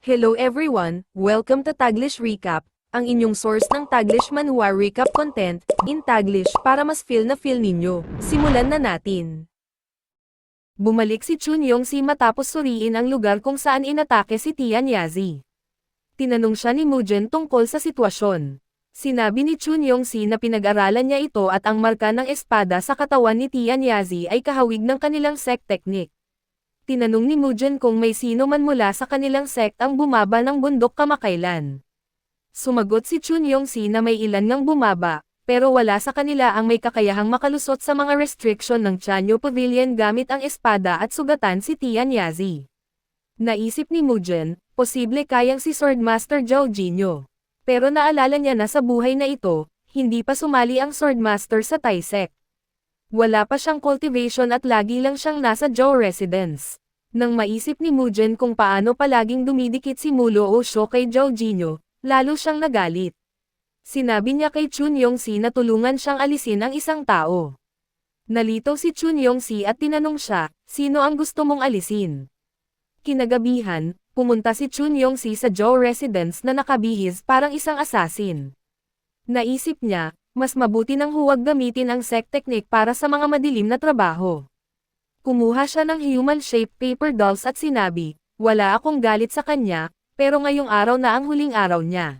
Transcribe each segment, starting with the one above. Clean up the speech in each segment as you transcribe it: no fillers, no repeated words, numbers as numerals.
Hello everyone, welcome to Taglish Recap, ang inyong source ng Taglish Manhwa Recap content, in Taglish para mas feel ninyo. Simulan na natin. Bumalik si Chun Yong-si matapos suriin ang lugar kung saan inatake si Tian Yazi. Tinanong siya ni Mujin tungkol sa sitwasyon. Sinabi ni Chun Yong-si na pinag-aralan niya ito at ang marka ng espada sa katawan ni Tian Yazi ay kahawig ng kanilang sect technique. Tinanong ni Mujin kung may sino man mula sa kanilang sect ang bumaba ng bundok kamakailan. Sumagot si Chun Yong-si na may ilan ngang bumaba, pero wala sa kanila ang may kakayahang makalusot sa mga restriction ng Chanyo Pavilion gamit ang espada at sugatan si Tian Yazi. Naisip ni Mujin, posible kayang si Swordmaster Zhao Jinyo. Pero naalala niya na sa buhay na ito, hindi pa sumali ang Swordmaster sa Tai sect. Wala pa siyang cultivation at lagi lang siyang nasa Zhou residence. Nang maisip ni Mujin kung paano palaging dumidikit si Mulo Osho kay Zhao Jinyo, lalo siyang nagalit. Sinabi niya kay Chun Yong-si na tulungan siyang alisin ang isang tao. Nalito si Chun Yong-si at tinanong siya, sino ang gusto mong alisin? Kinagabihan, pumunta si Chun Yong-si sa Zhou residence na nakabihis parang isang assassin. Naisip niya, mas mabuti nang huwag gamitin ang sect technique para sa mga madilim na trabaho. Kumuha siya ng human-shaped paper dolls at sinabi, wala akong galit sa kanya, pero ngayong araw na ang huling araw niya.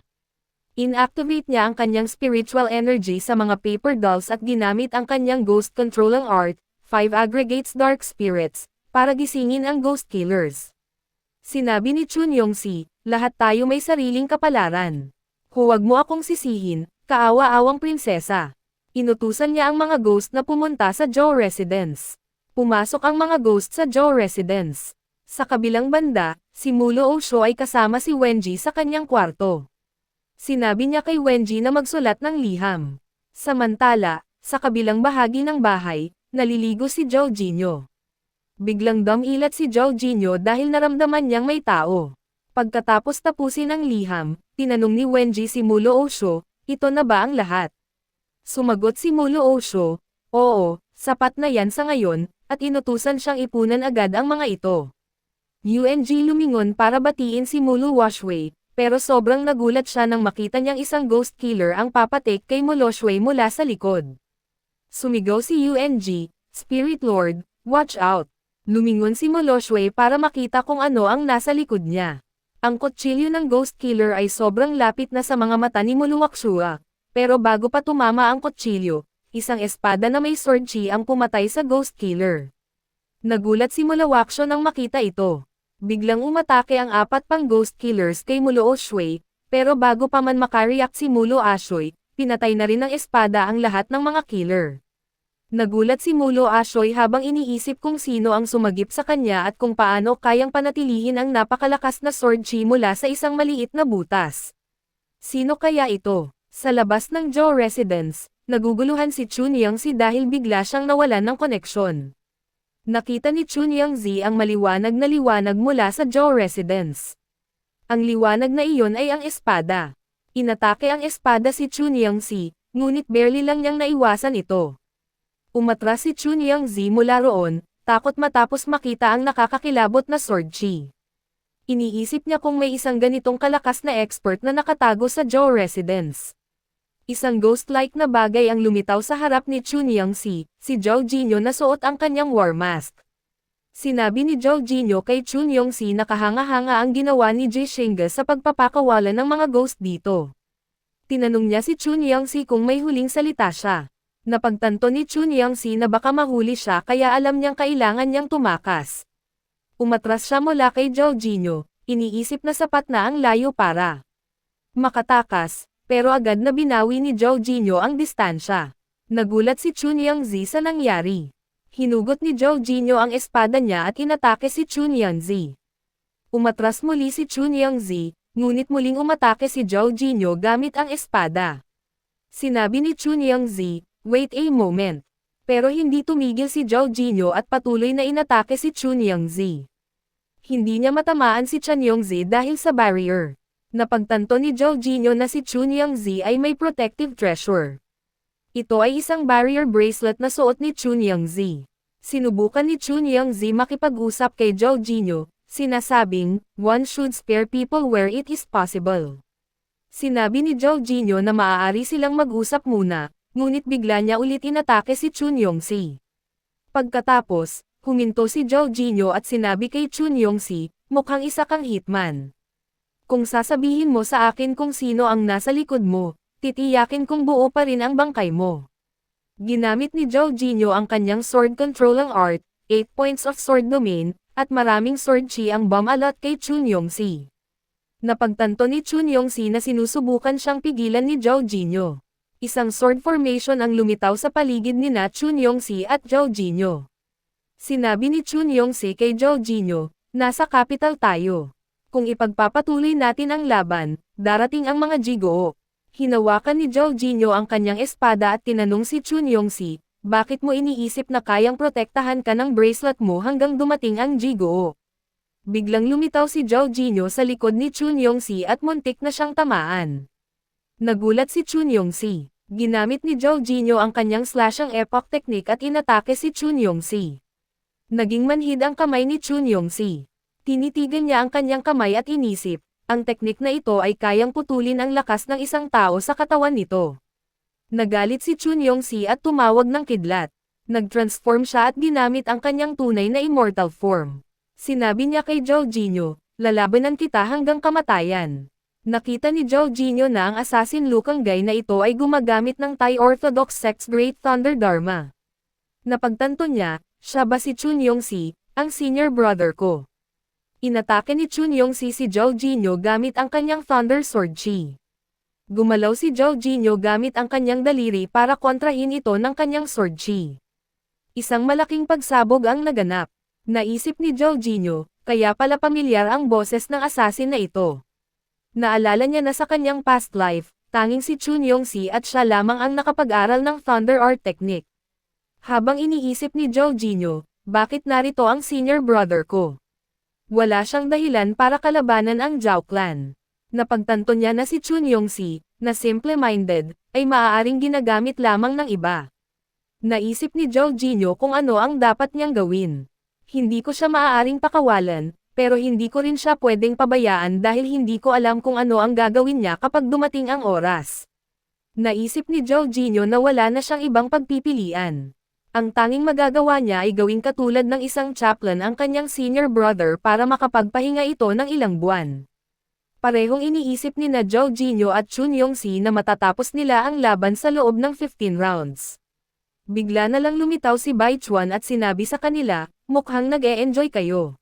Inactivate niya ang kanyang spiritual energy sa mga paper dolls at ginamit ang kanyang ghost controlling art, 5 aggregates dark spirits, para gisingin ang ghost killers. Sinabi ni Chun Yong-si, lahat tayo may sariling kapalaran. Huwag mo akong sisihin, kaawa-awang prinsesa. Inutusan niya ang mga ghost na pumunta sa Zhou residence. Pumasok ang mga ghost sa Zhou residence. Sa kabilang banda, si Mulo Osho ay kasama si Wenji sa kanyang kwarto. Sinabi niya kay Wenji na magsulat ng liham. Samantala, sa kabilang bahagi ng bahay, naliligo si Zhao Jinyo. Biglang dumilat si Zhao Jinyo dahil naramdaman niyang may tao. Pagkatapos tapusin ang liham, tinanong ni Wenji si Mulo Osho, ito na ba ang lahat? Sumagot si Mulo Osho, oo, sapat na yan sa ngayon, at inutusan siyang ipunan agad ang mga ito. UNG lumingon para batiin si Mulo Washway, pero sobrang nagulat siya nang makita niyang isang ghost killer ang papatik kay Mulo Washway mula sa likod. Sumigaw si UNG, Spirit Lord, watch out! Lumingon si Mulo Washway para makita kung ano ang nasa likod niya. Ang kutsilyo ng ghost killer ay sobrang lapit na sa mga mata ni Mulo Wakshua, pero bago pa tumama ang kutsilyo, isang espada na may sword chi ang pumatay sa ghost killer. Nagulat si Mulo Waksho nang makita ito. Biglang umatake ang 4 pang ghost killers kay Mulo Oshoy, pero bago pa man makareact si Mulo Ashoy, pinatay na rin ng espada ang lahat ng mga killer. Nagulat si Mulo Ashoy habang iniisip kung sino ang sumagip sa kanya at kung paano kayang panatilihin ang napakalakas na sword chi mula sa isang maliit na butas. Sino kaya ito? Sa labas ng Zhou residence, naguguluhan si Chun Yong-si dahil bigla siyang nawalan ng koneksyon. Nakita ni Chun Yong-si ang maliwanag na liwanag mula sa Zhou residence. Ang liwanag na iyon ay ang espada. Inatake ang espada si Chun Yong-si, ngunit barely lang niyang naiwasan ito. Umatras si Chun Yong-si mula roon, takot matapos makita ang nakakakilabot na sword chi. Iniisip niya kung may isang ganitong kalakas na expert na nakatago sa Zhou residence. Isang ghost-like na bagay ang lumitaw sa harap ni Chun Yong-si, si Zhao Jinyo na suot ang kanyang war mask. Sinabi ni Zhao Jinyo kay Chun Yong-si na kahanga-hanga ang ginawa ni Ji Shinga sa pagpapakawalan ng mga ghost dito. Tinanong niya si Chun Yong-si kung may huling salita siya. Napagtanto ni Chun Yong-si na baka mahuli siya kaya alam niyang kailangan niyang tumakas. Umatras siya mula kay Zhao Jinyo, iniisip na sapat na ang layo para makatakas, pero agad na binawi ni Zhao Jinyo ang distansya. Nagulat si Chun Yong-si sa nangyari. Hinugot ni Zhao Jinyo ang espada niya at inatake si Chun Yong-si. Umatras muli si Chun Yong-si, ngunit muling umatake si Zhao Jinyo gamit ang espada. Sinabi ni Chun Yong-si, wait a moment. Pero hindi tumigil si Zhao Jinyo at patuloy na inatake si Chun Yong-si. Hindi niya matamaan si Chun Yong-si dahil sa barrier. Napagtanto ni Zhao Jinyo na si Chun Yong-si ay may protective treasure. Ito ay isang barrier bracelet na suot ni Chun Yong-si. Sinubukan ni Chun Yong-si makipag-usap kay Zhao Jinyo, Sinasabing, one should spare people where it is possible. Sinabi ni Jorginho na maaari silang mag-usap muna, ngunit bigla niya ulit inatake si Chun Yong-si. Pagkatapos, huminto si Jorginho at sinabi kay Chun Yong-si, mukhang isa kang hitman. Kung sasabihin mo sa akin kung sino ang nasa likod mo, titiyakin kung buo pa rin ang bangkay mo. Ginamit ni Jorginho ang kanyang sword controlling art, 8 points of sword domain, at maraming sword chi ang bomb alot kay Chun Yong-si. Napagtanto ni Chun Yong-si na sinusubukan siyang pigilan ni Jorginho. Isang sword formation ang lumitaw sa paligid ni Chun Yong-si at Jorginho. Sinabi ni Chun Yong-si kay Jorginho, nasa capital tayo. Kung ipagpapatuloy natin ang laban, darating ang mga Jigoo. Hinawakan ni Jorginho ang kanyang espada at tinanong si Chun Yong-si, bakit mo iniisip na kayang protektahan ka ng bracelet mo hanggang dumating ang Jigoo? Biglang lumitaw si Jorginho sa likod ni Chun Yong-si at muntik na siyang tamaan. Nagulat si Chun Yong-si. Ginamit ni Jorginho ang kanyang slashing epoch technique at inatake si Chun Yong-si. Naging manhid ang kamay ni Chun Yong-si. Tinitigan niya ang kanyang kamay at inisip, ang teknik na ito ay kayang putulin ang lakas ng isang tao sa katawan nito. Nagalit si Chun Yong-si at tumawag ng kidlat. Nag-transform siya at ginamit ang kanyang tunay na immortal form. Sinabi niya kay Jorginho, lalabanan kita hanggang kamatayan. Nakita ni Jorginho na ang assassin Lukanggay na ito ay gumagamit ng Thai Orthodox Sect's Great Thunder Dharma. Napagtanto niya, siya ba si Chun Yong-si, ang senior brother ko? Inatake ni Chun Yong-si si Jorginho gamit ang kanyang Thunder Sword Chi. Gumalaw si Jorginho gamit ang kanyang daliri para kontrahin ito ng kanyang Sword Chi. Isang malaking pagsabog ang naganap. Naisip ni Jorginho, kaya pala pamilyar ang boses ng assassin na ito. Naalala niya na sa kanyang past life, tanging si Chun Yong-si at siya lamang ang nakapag-aral ng Thunder Art Technique. Habang iniisip ni Jorginho, bakit narito ang senior brother ko? Wala siyang dahilan para kalabanan ang Zhao Clan. Napagtanto niya na si Chun Yong-si, na simple-minded, ay maaaring ginagamit lamang ng iba. Naisip ni Jorginho kung ano ang dapat niyang gawin. Hindi ko siya maaaring pakawalan, pero hindi ko rin siya pwedeng pabayaan dahil hindi ko alam kung ano ang gagawin niya kapag dumating ang oras. Naisip ni Jorginho na wala na siyang ibang pagpipilian. Ang tanging magagawa niya ay gawing katulad ng isang chaplain ang kanyang senior brother para makapagpahinga ito ng ilang buwan. Parehong iniisip ni Jorginho at Chun Yong-si na matatapos nila ang laban sa loob ng 15 rounds. Bigla na lang lumitaw si Bai Chuan at sinabi sa kanila, mukhang nag-e-enjoy kayo.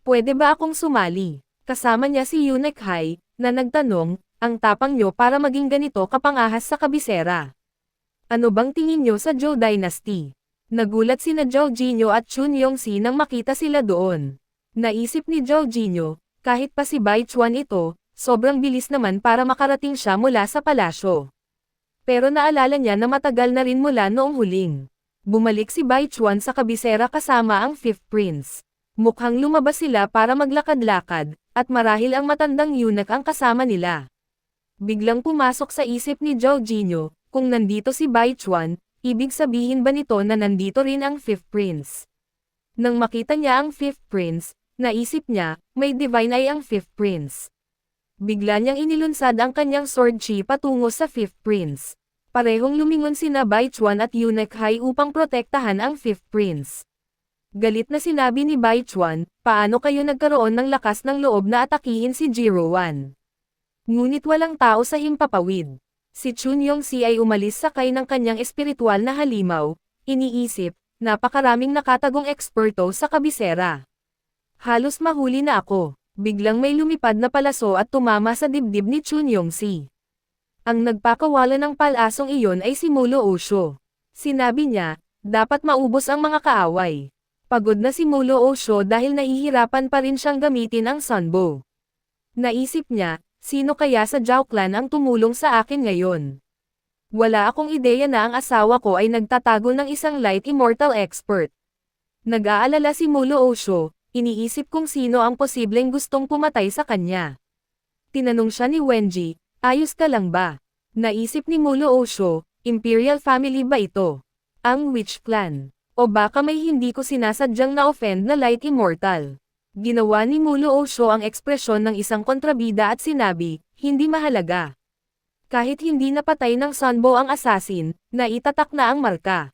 Pwede ba akong sumali? Kasama niya si Eunuch Hai, na nagtanong, ang tapang nyo para maging ganito kapangahas sa kabisera. Ano bang tingin nyo sa Zhou Dynasty? Nagulat sina Jorginho at Chun Yong-si nang makita sila doon. Naisip ni Jorginho, kahit pa si Bai Chuan ito, sobrang bilis naman para makarating siya mula sa palasyo. Pero naalala niya na matagal na rin mula noong huling. Bumalik si Bai Chuan sa kabisera kasama ang Fifth Prince. Mukhang lumabas sila para maglakad-lakad, at marahil ang matandang eunuch ang kasama nila. Biglang pumasok sa isip ni Jorginho, kung nandito si Bai Chuan, ibig sabihin ba nito na nandito rin ang Fifth Prince? Nang makita niya ang Fifth Prince, naisip niya, may divine eye ang Fifth Prince. Bigla niyang inilunsad ang kanyang sword chi patungo sa Fifth Prince. Parehong lumingon sina Bai Chuan at Eunuch Hai upang protektahan ang Fifth Prince. Galit na sinabi ni Bai Chuan, paano kayo nagkaroon ng lakas ng loob na atakihin si Jirowan? Ngunit walang tao sa himpapawid. Si Chun Yong-si ay umalis sakay ng kanyang espiritual na halimaw, iniisip, napakaraming nakatagong eksperto sa kabisera. Halos mahuli na ako. Biglang may lumipad na palaso at tumama sa dibdib ni Chun Yong-si. Ang nagpakawala ng palasong iyon ay si Mulo Osho. Sinabi niya, dapat maubos ang mga kaaway. Pagod na si Mulo Osho dahil nahihirapan pa rin siyang gamitin ang Sunbow. Naisip niya, sino kaya sa Zhao Clan ang tumulong sa akin ngayon? Wala akong ideya na ang asawa ko ay nagtatago ng isang light immortal expert. Nag-aalala si Mulo Osho. Iniisip kung sino ang posibleng gustong pumatay sa kanya. Tinanong siya ni Wenji, ayos ka lang ba? Naisip ni Mulo Osho, Imperial family ba ito? Ang Witch Clan? O baka may hindi ko sinasadyang na-offend na light immortal? Ginawa ni Mulo Osho ang ekspresyon ng isang kontrabida at sinabi, hindi mahalaga. Kahit hindi napatay ng Sunbo ang assassin, naitatak na ang marka.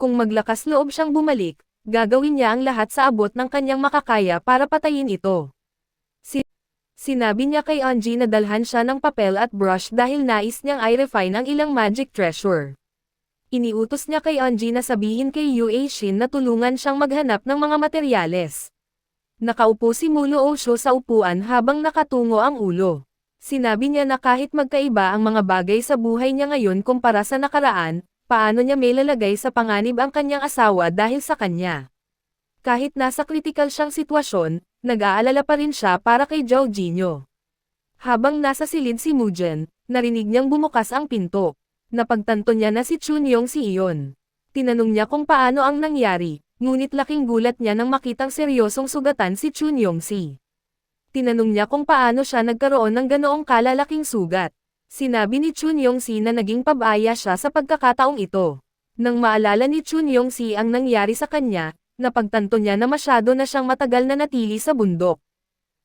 Kung maglakas loob siyang bumalik, gagawin niya ang lahat sa abot ng kanyang makakaya para patayin ito. Sinabi niya kay Anji na dalhan siya ng papel at brush dahil nais niyang i-refine ang ilang magic treasure. Iniutos niya kay Anji na sabihin kay Yue Shin na tulungan siyang maghanap ng mga materyales. Nakaupo si Mulo Osho sa upuan habang nakatungo ang ulo. Sinabi niya na kahit magkaiba ang mga bagay sa buhay niya ngayon kumpara sa nakaraan, paano niya may lalagay sa panganib ang kanyang asawa dahil sa kanya. Kahit nasa kritikal siyang sitwasyon, nag-aalala pa rin siya para kay Zhao Jinyo. Habang nasa silid si Mujen, narinig niyang bumukas ang pinto. Napagtanto niya na si Chun Yong-si iyon. Tinanong niya kung paano ang nangyari. Ngunit laking gulat niya nang makitang seryosong sugatan si Chun Yong-si. Tinanong niya kung paano siya nagkaroon ng ganoong kalalaking sugat. Sinabi ni Chun Yong-si na naging pabaya siya sa pagkakataong ito. Nang maalala ni Chun Yong-si ang nangyari sa kanya, napagtanto niya na masyado na siyang matagal na natili sa bundok.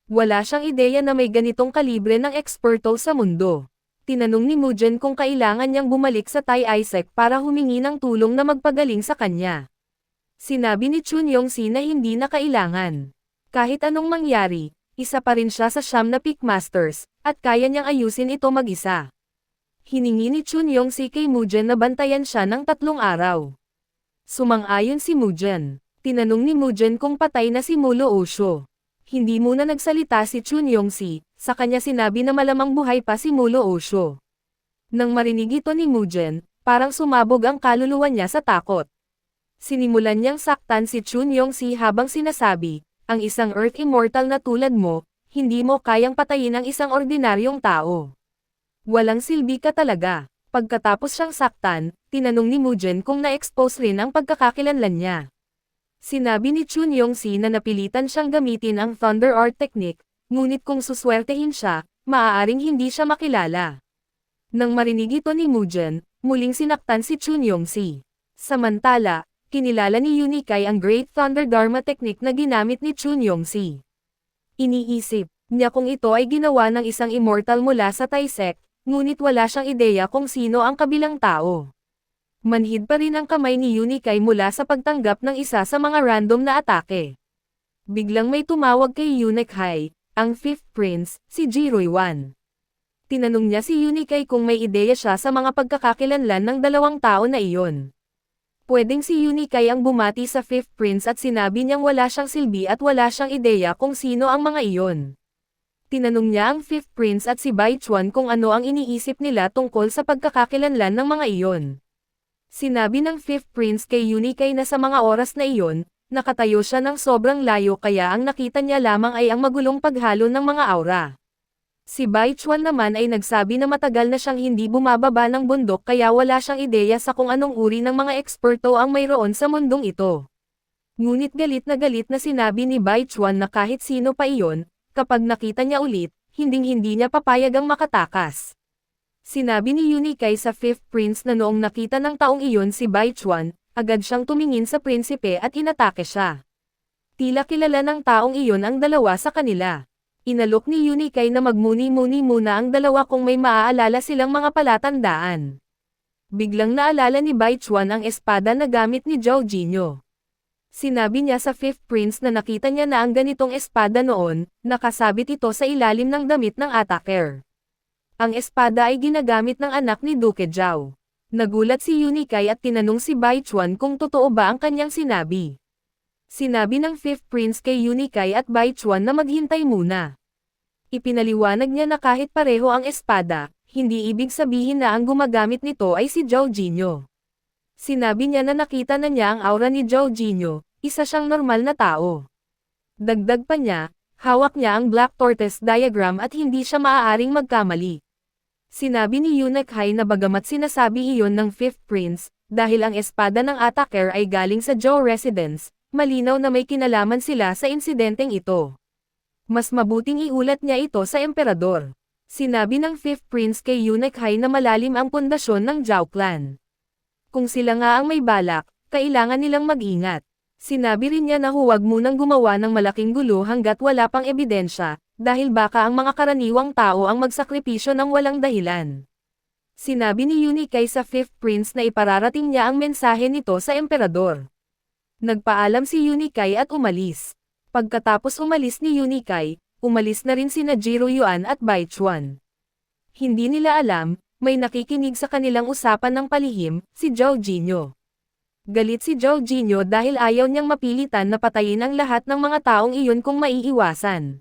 Wala siyang ideya na may ganitong kalibre ng eksperto sa mundo. Tinanong ni Mujen kung kailangan niyang bumalik sa Tai Isaac para humingi ng tulong na magpagaling sa kanya. Sinabi ni Chun Yong-si na hindi na kailangan. Kahit anong mangyari, isa pa rin siya sa 9 na Peak Masters, at kaya niyang ayusin ito mag-isa. Hiningi ni Chun Yong-si kay Mujen na bantayan siya ng 3 araw. Sumang-ayon si Mujen. Tinanong ni Mujen kung patay na si Mulo Osho. Hindi muna nagsalita si Chun Yong-si, sa kanya sinabi na malamang buhay pa si Mulo Osho. Nang marinig ito ni Mujen, parang sumabog ang kaluluwa niya sa takot. Sinimulan niyang saktan si Chun Yong-si habang sinasabi, ang isang Earth Immortal na tulad mo, hindi mo kayang patayin ang isang ordinaryong tao. Walang silbi ka talaga. Pagkatapos siyang saktan, tinanong ni Mujen kung na-expose rin ang pagkakakilanlan niya. Sinabi ni Chun Yong-si na napilitan siyang gamitin ang Thunder Art Technique, ngunit kung suswertehin siya, maaaring hindi siya makilala. Nang marinig ito ni Mujen, muling sinaktan si Chun Yong-si. Samantala, kinilala ni Unikai ang Great Thunder Dharma Technique na ginamit ni Chun Yong-si. Iniisip niya kung ito ay ginawa ng isang immortal mula sa Taisek, ngunit wala siyang ideya kung sino ang kabilang tao. Manhid pa rin ang kamay ni Unikai mula sa pagtanggap ng isa sa mga random na atake. Biglang may tumawag kay Unikai, ang 5th Prince, si Jiroiwan. Tinanong niya si Unikai kung may ideya siya sa mga pagkakakilanlan ng 2 tao na iyon. Pwedeng si Unikai ang bumati sa 5th Prince at sinabi niyang wala siyang silbi at wala siyang ideya kung sino ang mga iyon. Tinanong niya ang 5th Prince at si Bai Chuan kung ano ang iniisip nila tungkol sa pagkakakilanlan ng mga iyon. Sinabi ng 5th Prince kay Unikai na sa mga oras na iyon, nakatayo siya ng sobrang layo kaya ang nakita niya lamang ay ang magulong paghalo ng mga aura. Si Bai Chuan naman ay nagsabi na matagal na siyang hindi bumababa ng bundok kaya wala siyang ideya sa kung anong uri ng mga eksperto ang mayroon sa mundong ito. Ngunit galit na sinabi ni Bai Chuan na kahit sino pa iyon, kapag nakita niya ulit, hinding-hindi niya papayagang makatakas. Sinabi ni Unikai sa 5th Prince na noong nakita ng taong iyon si Bai Chuan, agad siyang tumingin sa prinsipe at inatake siya. Tila kilala ng taong iyon ang dalawa sa kanila. Inalok ni Unikai na magmuni-muni muna ang dalawa kung may maaalala silang mga palatandaan. Biglang naalala ni Bai Chuan ang espada na gamit ni Zhao Jinyo. Sinabi niya sa 5th Prince na nakita niya na ang ganitong espada noon, nakasabit ito sa ilalim ng damit ng attacker. Ang espada ay ginagamit ng anak ni Duke Zhao. Nagulat si Unikai at tinanong si Bai Chuan kung totoo ba ang kanyang sinabi. Sinabi ng 5th Prince kay Unikai at Bai Chuan na maghintay muna. Ipinaliwanag niya na kahit pareho ang espada, hindi ibig sabihin na ang gumagamit nito ay si Zhao Jinyo. Sinabi niya na nakita na niya ang aura ni Zhao Jinyo, isa siyang normal na tao. Dagdag pa niya, hawak niya ang Black Tortoise diagram at hindi siya maaaring magkamali. Sinabi ni Unikai na bagamat sinasabi iyon ng 5th Prince, dahil ang espada ng attacker ay galing sa Zhao residence, malinaw na may kinalaman sila sa insidenteng ito. Mas mabuting iulat niya ito sa emperador. Sinabi ng 5th Prince kay Unikai na malalim ang pundasyon ng Zhao clan. Kung sila nga ang may balak, kailangan nilang mag-ingat. Sinabi rin niya na huwag munang gumawa ng malaking gulo hanggat wala pang ebidensya, dahil baka ang mga karaniwang tao ang magsakripisyo ng walang dahilan. Sinabi ni Yunikay sa Fifth Prince na ipararating niya ang mensahe nito sa emperador. Nagpaalam si Yunikay at umalis. Pagkatapos umalis ni Yunikay, umalis na rin sina Jiro Yuan at Bai Chuan. Hindi nila alam, may nakikinig sa kanilang usapan ng palihim, si Zhao Jinyo. Galit si Zhao Jinyo dahil ayaw niyang mapilitan na patayin ang lahat ng mga taong iyon kung maiiwasan.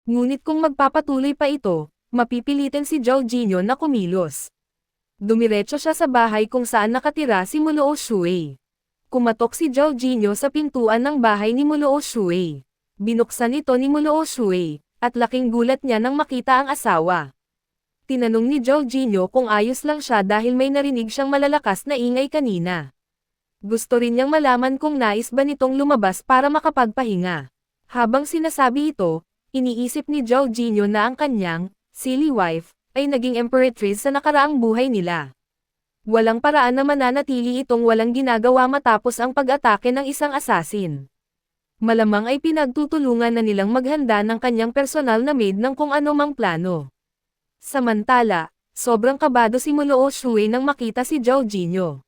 Ngunit kung magpapatuloy pa ito, mapipilitin si Zhao Jinyo na kumilos. Dumiretso siya sa bahay kung saan nakatira si Muloo Shui. Kumatok si Zhao Jinyo sa pintuan ng bahay ni Muloo Shui. Binuksan ito ni Muloo Shui, at laking gulat niya nang makita ang asawa. Tinanong ni Zhao Jinyo kung ayos lang siya dahil may narinig siyang malalakas na ingay kanina. Gusto rin niyang malaman kung nais ba nitong lumabas para makapagpahinga. Habang sinasabi ito, iniisip ni Zhao Jinyo na ang kanyang, silly wife, ay naging emperatris sa nakaraang buhay nila. Walang paraan na mananatili itong walang ginagawa matapos ang pag-atake ng isang assassin. Malamang ay pinagtutulungan na nilang maghanda ng kanyang personal na maid ng kung anumang plano. Samantala, sobrang kabado si Muloo Shui nang makita si Zhao Jinyo.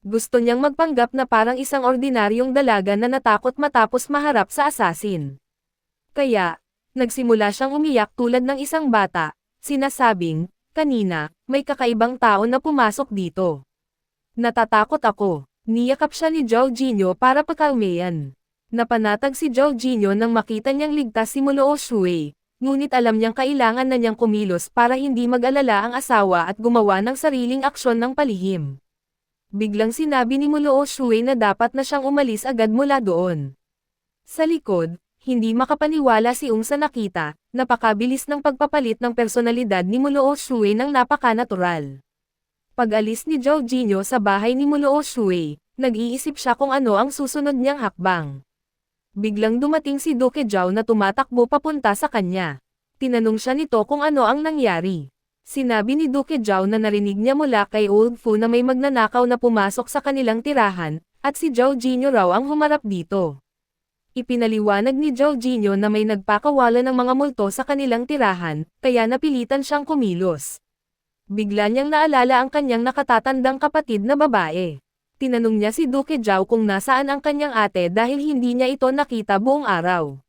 Gusto niyang magpanggap na parang isang ordinaryong dalaga na natakot matapos maharap sa assassin. Kaya, nagsimula siyang umiyak tulad ng isang bata, sinasabing, kanina, may kakaibang tao na pumasok dito. Natatakot ako. Niyakap siya ni Zhao Jinyo para pakalmayan. Napanatag si Zhao Jinyo nang makita niyang ligtas si Muloo Shui, ngunit alam niyang kailangan na niyang kumilos para hindi mag-alala ang asawa at gumawa ng sariling aksyon ng palihim. Biglang sinabi ni Muloo Shui na dapat na siyang umalis agad mula doon. Sa likod, hindi makapaniwala si Ung sa nakita, napakabilis ng pagpapalit ng personalidad ni Muloo Shui ng napaka-natural. Pag-alis ni Zhao Jinyo sa bahay ni Muloo Shui, nag-iisip siya kung ano ang susunod niyang hakbang. Biglang dumating si Duke Zhao na tumatakbo papunta sa kanya. Tinanong siya nito kung ano ang nangyari. Sinabi ni Duke Zhao na narinig niya mula kay Old Fu na may magnanakaw na pumasok sa kanilang tirahan, at si Zhao Jinyo raw ang humarap dito. Ipinaliwanag ni Zhao Jinyo na may nagpakawala ng mga multo sa kanilang tirahan, kaya napilitan siyang kumilos. Bigla niyang naalala ang kanyang nakatatandang kapatid na babae. Tinanong niya si Duke Zhao kung nasaan ang kanyang ate dahil hindi niya ito nakita buong araw.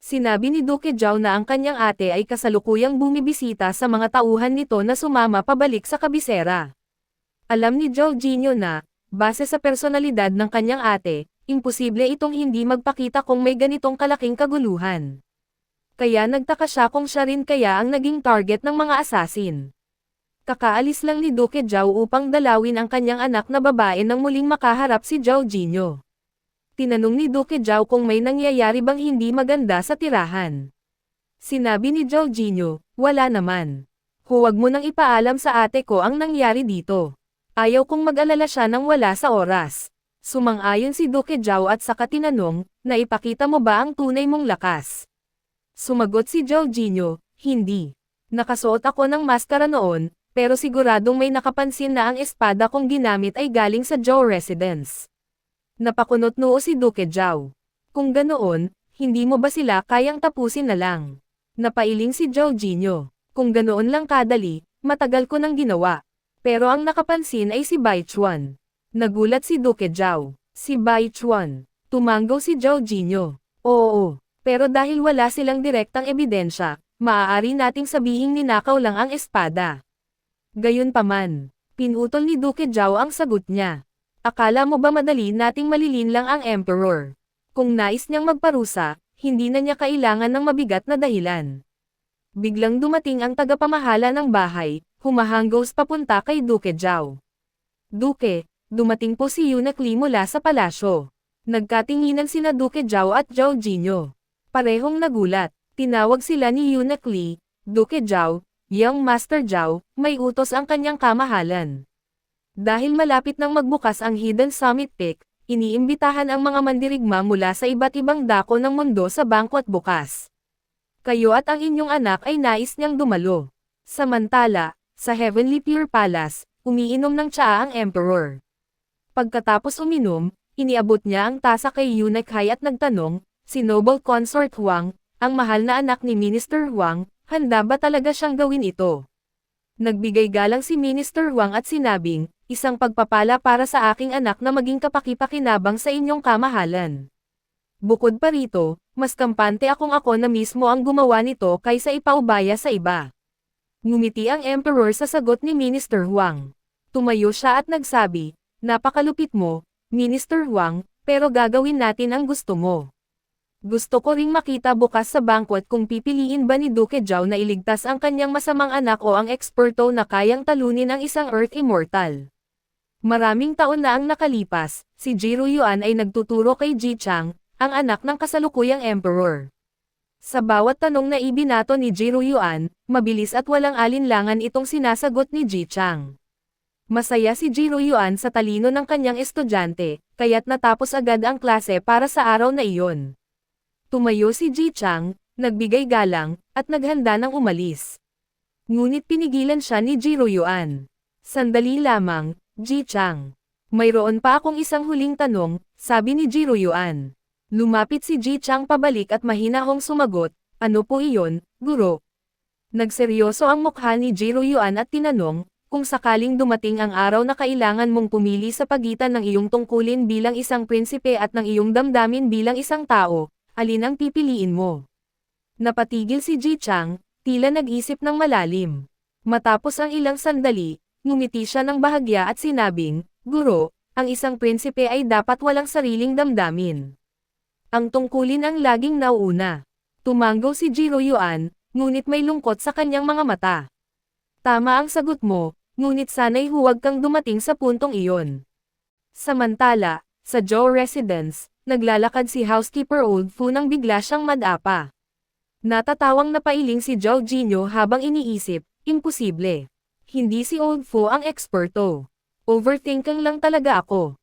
Sinabi ni Duke Zhao na ang kanyang ate ay kasalukuyang bumibisita sa mga tauhan nito na sumama pabalik sa kabisera. Alam ni Zhao Jinyo na, base sa personalidad ng kanyang ate, imposible itong hindi magpakita kung may ganitong kalaking kaguluhan. Kaya nagtaka siya kung siya rin kaya ang naging target ng mga assassin. Kakaalis lang ni Duke Zhao upang dalawin ang kanyang anak na babae nang muling makaharap si Zhao Jinyo. Tinanong ni Duke Zhao kung may nangyayari bang hindi maganda sa tirahan. Sinabi ni Zhao Jinyo, wala naman. Huwag mo nang ipaalam sa ate ko ang nangyari dito. Ayaw kong mag-alala siya nang wala sa oras. Sumang-ayon si Duke Zhao at saka tinanong, naipakita mo ba ang tunay mong lakas? Sumagot si Zhao Jinyo, hindi. Nakasuot ako ng maskara noon, pero siguradong may nakapansin na ang espada kong ginamit ay galing sa Zhao residence. Napakunot noo si Duke Zhao. Kung ganoon, hindi mo ba sila kayang tapusin na lang? Napailing si Zhao Jinyo. Kung ganoon lang kadali, matagal ko nang ginawa. Pero ang nakapansin ay si Bai Chuan. Nagulat si Duke Zhao. Si Bai Chuan. Tumanggaw si Zhao Jinyo. Oo, pero dahil wala silang direktang ebidensya, maaari nating sabihing ninakaw lang ang espada. Gayunpaman, pinutol ni Duke Zhao ang sagot niya. Akala mo ba madali nating malilin lang ang Emperor? Kung nais niyang magparusa, hindi na niya kailangan ng mabigat na dahilan. Biglang dumating ang tagapamahala ng bahay, humahanggos papunta kay Duke Zhao. Duke, dumating po si Eunuch Lee mula sa palasyo. Nagkatinginan sina Duke Zhao at Zhao Jinyo. Parehong nagulat, tinawag sila ni Eunuch Lee, Duke Zhao, Young Master Zhao, may utos ang kanyang kamahalan. Dahil malapit nang magbukas ang Hidden Summit Peak, iniimbitahan ang mga mandirigma mula sa iba't ibang dako ng mundo sa bangkwat bukas. Kayo at ang inyong anak ay nais niyang dumalo. Samantala, sa Heavenly Pure Palace, umiinom ng tsaa ang Emperor. Pagkatapos uminom, iniabot niya ang tasa kay Eunuch Hai at nagtanong, si Noble Consort Huang, ang mahal na anak ni Minister Huang, handa ba talaga siyang gawin ito? Nagbigay galang si Minister Huang at sinabing, isang pagpapala para sa aking anak na maging kapaki-pakinabang sa inyong kamahalan. Bukod pa rito, mas kampante ako na mismo ang gumawa nito kaysa ipaubaya sa iba. Ngumiti ang Emperor sa sagot ni Minister Huang. Tumayo siya at nagsabi, napakalupit mo, Minister Huang, pero gagawin natin ang gusto mo. Gusto ko ring makita bukas sa banquet kung pipiliin ba ni Duke Zhao na iligtas ang kanyang masamang anak o ang eksperto na kayang talunin ang isang Earth Immortal. Maraming taon na ang nakalipas, si Ji Ruyuan ay nagtuturo kay Ji Chang, ang anak ng kasalukuyang Emperor. Sa bawat tanong na ibinato ni Ji Ruyuan, mabilis at walang alinlangan itong sinasagot ni Ji Chang. Masaya si Ji Ruyuan sa talino ng kanyang estudyante, kaya't natapos agad ang klase para sa araw na iyon. Tumayo si Ji Chang, nagbigay galang, at naghanda ng umalis. Ngunit pinigilan siya ni Ji Ruyuan. Sandali lamang, Ji Chang. Mayroon pa akong isang huling tanong, sabi ni Ji Ruyuan. Lumapit si Ji Chang pabalik at mahinahong sumagot, ano po iyon, guro? Nagseryoso ang mukha ni Ji Ruyuan at tinanong, kung sakaling dumating ang araw na kailangan mong pumili sa pagitan ng iyong tungkulin bilang isang prinsipe at ng iyong damdamin bilang isang tao, alin ang pipiliin mo? Napatigil si Ji Chang, tila nag-isip ng malalim. Matapos ang ilang sandali, ngumiti siya ng bahagya at sinabing, guro, ang isang prinsipe ay dapat walang sariling damdamin. Ang tungkulin ang laging nauuna. Tumanggaw si Ji Ruyuan, ngunit may lungkot sa kanyang mga mata. Tama ang sagot mo, ngunit sana'y huwag kang dumating sa puntong iyon. Samantala, sa Zhou Residence, naglalakad si Housekeeper Old Fu nang bigla siyang madapa. Natatawang napailing si Zhou Jinyo habang iniisip, imposible. Hindi si Old Fu ang eksperto. Overthinking lang talaga ako.